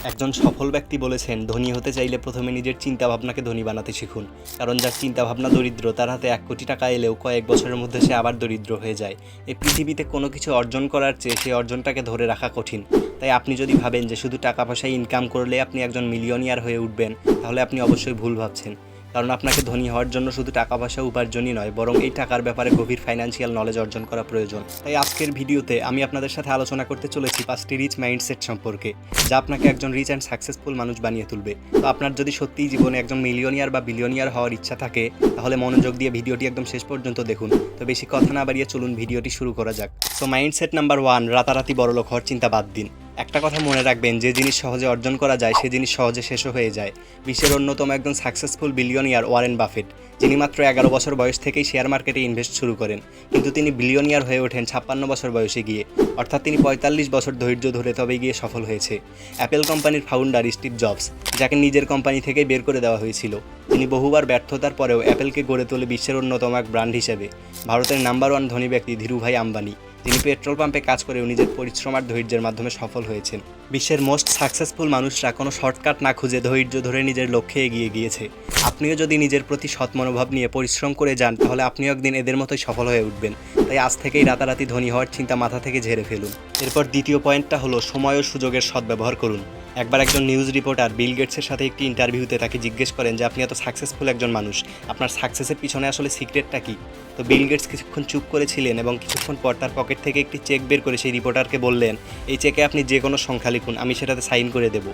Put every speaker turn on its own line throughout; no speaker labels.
একজন সফল ব্যক্তি বলেছেন, ধনী হতে চাইলে প্রথমে নিজের চিন্তাভাবনাকে ধনী বানাতে শিখুন। কারণ যার চিন্তাভাবনা দরিদ্র তার হাতে 1 কোটি টাকা এলেও কয়েক বছরের মধ্যে সে আবার দরিদ্র হয়ে যায়। এই পৃথিবীতে কোনো কিছু অর্জন করার চেয়ে সেই অর্জনটাকে ধরে রাখা কঠিন। তাই আপনি যদি ভাবেন যে শুধু টাকা পয়সা ইনকাম করলে আপনি একজন মিলিয়নিয়ার হয়ে উঠবেন, তাহলে আপনি অবশ্যই ভুল ভাবছেন। কারণ আপনাকে ধনী হওয়ার জন্য শুধু টাকা পয়সা উপার্জনই নয়, বরং এই টাকার ব্যাপারে গভীর ফাইন্যান্সিয়াল নলেজ অর্জন করা প্রয়োজন। তাই আজকের ভিডিওতে আমি আপনাদের সাথে আলোচনা করতে চলেছি 5টি রিচ মাইন্ডসেট সম্পর্কে, যা আপনাকে একজন রিচ অ্যান্ড সাকসেসফুল মানুষ বানিয়ে তুলবে। তো আপনার যদি সত্যিই জীবনে একজন মিলিয়নিয়ার বা বিলিয়নিয়ার হওয়ার ইচ্ছা থাকে, তাহলে মনোযোগ দিয়ে ভিডিওটি একদম শেষ পর্যন্ত দেখুন। তো বেশি কথা না বাড়িয়ে চলুন ভিডিওটি শুরু করা যাক। সো মাইন্ডসেট নাম্বার 1, রাতারাতি বড়লোক হওয়ার চিন্তা বাদ দিন। একটা কথা মনে রাখবেন, যে জিনিস সহজে অর্জন করা যায় সে জিনিস সহজে শেষও হয়ে যায়। বিশ্বের অন্যতম একজন সাকসেসফুল বিলিয়নিয়ার ওয়ারেন বাফেট, যিনি মাত্র 11 বছর বয়স থেকেই শেয়ার মার্কেটে ইনভেস্ট শুরু করেন, কিন্তু তিনি বিলিয়নিয়ার হয়ে ওঠেন 56 বছর বয়সে গিয়ে। অর্থাৎ তিনি 45 বছর ধৈর্য ধরে তবে গিয়ে সফল হয়েছে। অ্যাপেল কোম্পানির ফাউন্ডার স্টিভ জবস, যাকে নিজের কোম্পানি থেকেই বের করে দেওয়া হয়েছিল, তিনি বহুবার ব্যর্থতার পরেও অ্যাপেলকে গড়ে তোলে বিশ্বের অন্যতম এক ব্র্যান্ড হিসেবে। ভারতের নাম্বার 1 ধনী ব্যক্তি ধীরুভাই আম্বানি, যিনি পেট্রোল পাম্পে কাজ করেও নিজের পরিশ্রম আর ধৈর্যের মাধ্যমে সফল হয়েছেন। বিশ্বের মোস্ট সাকসেসফুল মানুষরা কোনো শর্টকাট না খুঁজে ধৈর্য ধরে নিজের লক্ষ্যে এগিয়ে গিয়েছে। আপনিও যদি নিজের প্রতি সৎ মনোভাব নিয়ে পরিশ্রম করে যান, তাহলে আপনিও একদিন এদের মতোই সফল হয়ে উঠবেন। তাই আজ থেকেই রাতারাতি ধনী হওয়ার চিন্তা মাথা থেকে ঝেড়ে ফেলুন। এরপর দ্বিতীয় পয়েন্টটা হলো সময় ও সুযোগের সদ্ব্যবহার করুন। একবার একজন নিউজ রিপোর্টার বিল গেটসের সাথে একটি ইন্টারভিউতে তাকে জিজ্ঞেস করেন যে আপনি এত সাকসেসফুল একজন মানুষ, আপনার সাকসেসের পিছনে আসলে সিক্রেটটা কী? তো বিল গেটস কিছুক্ষণ চুপ করেছিলেন এবং কিছুক্ষণ পর তার পকেট থেকে একটি চেক বের করে সেই রিপোর্টারকে বললেন, এই চেকে আপনি যে কোনো সংখ্যা লিখুন, আমি সেটাতে সাইন করে দেব।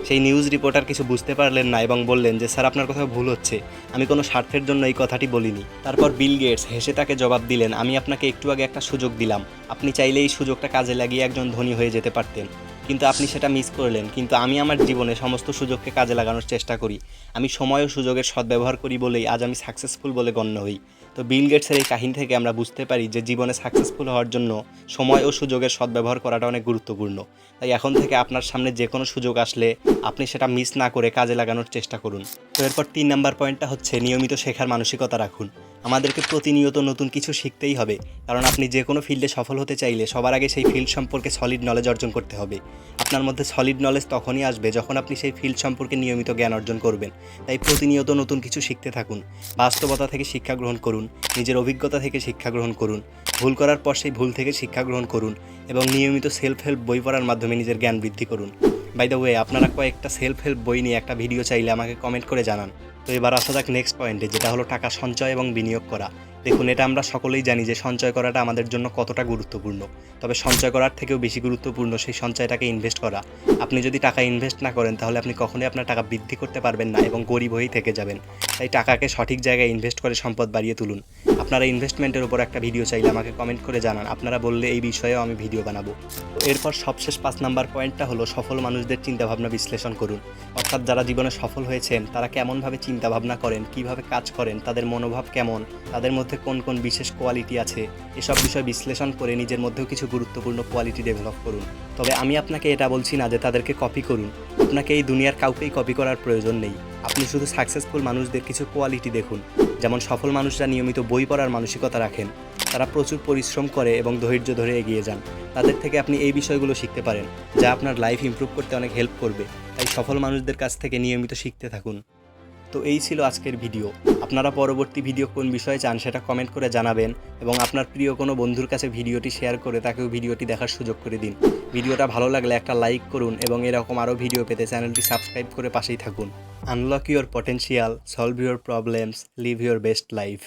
সেই নিউজ রিপোর্টার কিছু বুঝতে পারলেন না এবং বললেন যে স্যার, আপনার কোথাও ভুল হচ্ছে, আমি কোনো স্বার্থের জন্য এই কথাটি বলিনি। তারপর বিল গেটস হেসে তাকে জবাব দিলেন, আমি আপনাকে একটু আগে একটা সুযোগ দিলাম, আপনি চাইলে এই সুযোগটা কাজে লাগিয়ে একজন ধনী হয়ে যেতে পারতেন, কিন্তু আপনি সেটা মিস করলেন। কিন্তু আমি আমার জীবনে সমস্ত সুযোগকে কাজে লাগানোর চেষ্টা করি, আমি সময় ও সুযোগের সদ্ব্যবহার করি বলেই আজ আমি সাকসেসফুল বলে গণ্য হই। তো বিল গেটসের এই কাহিনী থেকে আমরা বুঝতে পারি যে জীবনে সাকসেসফুল হওয়ার জন্য সময় ও সুযোগের সদ্ব্যবহার করাটা অনেক গুরুত্বপূর্ণ। তাই এখন থেকে আপনার সামনে যে কোনো সুযোগ আসলে আপনি সেটা মিস না করে কাজে লাগানোর চেষ্টা করুন। তো এরপর 3 নাম্বার পয়েন্টটা হচ্ছে নিয়মিত শেখার মানসিকতা রাখুন। আমাদেরকে প্রতিনিয়ত নতুন কিছু শিখতেই হবে, কারণ আপনি যে কোনো ফিল্ডে সফল হতে চাইলে সবার আগে সেই ফিল্ড সম্পর্কে সলিড নলেজ অর্জন করতে হবে। আপনার মধ্যে সলিড নলেজ তখনই আসবে যখন আপনি সেই ফিল্ড সম্পর্কে নিয়মিত জ্ঞান অর্জন করবেন। তাই প্রতিনিয়ত নতুন কিছু শিখতে থাকুন, বাস্তবতা থেকে শিক্ষা গ্রহণ করুন, নিজের অভিজ্ঞতা থেকে শিক্ষা গ্রহণ করুন, ভুল করার পর সেই ভুল থেকে শিক্ষা গ্রহণ করুন এবং নিয়মিত সেলফ হেল্প বই পড়ার মাধ্যমে নিজের জ্ঞান বৃদ্ধি করুন। বাই দ্য ওয়ে, আপনারা কয়েকটা সেলফ হেল্প বই নিয়ে একটা ভিডিও চাইলে আমাকে কমেন্ট করে জানান। তো এবার আসা যাক নেক্সট পয়েন্টে, যেটা হলো টাকা সঞ্চয় এবং বিনিয়োগ করা। দেখুন, এটা আমরা সকলেই জানি যে সঞ্চয় করাটা আমাদের জন্য কতটা গুরুত্বপূর্ণ, তবে সঞ্চয় করার থেকেও বেশি গুরুত্বপূর্ণ সেই সঞ্চয়টাকে ইনভেস্ট করা। আপনি যদি টাকা ইনভেস্ট না করেন, তাহলে আপনি কখনোই আপনার টাকা বৃদ্ধি করতে পারবেন না এবং গরিব হয়েই থেকে যাবেন। তাই টাকাকে সঠিক জায়গায় ইনভেস্ট করে সম্পদ বাড়িয়ে তুলুন। আপনারা ইনভেস্টমেন্টের উপর একটা ভিডিও চাইলে আমাকে কমেন্ট করে জানান, আপনারা বললে এই বিষয়েও আমি ভিডিও বানাবো। এরপর সবশেষ 5 নাম্বার পয়েন্টটা হলো সফল মানুষদের চিন্তাভাবনা বিশ্লেষণ করুন। অর্থাৎ যারা জীবনে সফল হয়েছেন তারা কেমনভাবে চিন্তাভাবনা করেন, কিভাবে কাজ করেন, তাদের মনোভাব কেমন, তাদের মধ্যে কোন কোন বিশেষ কোয়ালিটি আছে, এসব বিষয় বিশ্লেষণ করে নিজের মধ্যেও কিছু গুরুত্বপূর্ণ কোয়ালিটি ডেভেলপ করুন। তবে আমি আপনাকে এটা বলছি না যে তাদেরকে কপি করুন, আপনাকে এই দুনিয়ার কাউকেই কপি করার প্রয়োজন নেই। আপনি শুধু সাকসেসফুল মানুষদের কিছু কোয়ালিটি দেখুন। যেমন সফল মানুষরা নিয়মিত বই পড়ার মানসিকতা রাখেন, তারা প্রচুর পরিশ্রম করে এবং ধৈর্য ধরে এগিয়ে যান। তাদের থেকে আপনি এই বিষয়গুলো শিখতে পারেন, যা আপনার লাইফ ইমপ্রুভ করতে অনেক হেল্প করবে। তাই সফল মানুষদের কাছ থেকে নিয়মিত শিখতে থাকুন। তো এই ছিল আজকের ভিডিও। আপনারা পরবর্তী ভিডিও কোন বিষয়ে চান সেটা কমেন্ট করে জানাবেন এবং আপনার প্রিয় কোনো বন্ধুর কাছে ভিডিওটি শেয়ার করে তাকেও ভিডিওটি দেখার সুযোগ করে দিন। ভিডিওটা ভালো লাগলে একটা লাইক করুন এবং এরকম আরও ভিডিও পেতে চ্যানেলটি সাবস্ক্রাইব করে পাশেই থাকুন। Unlock your potential, solve your problems, live your best life.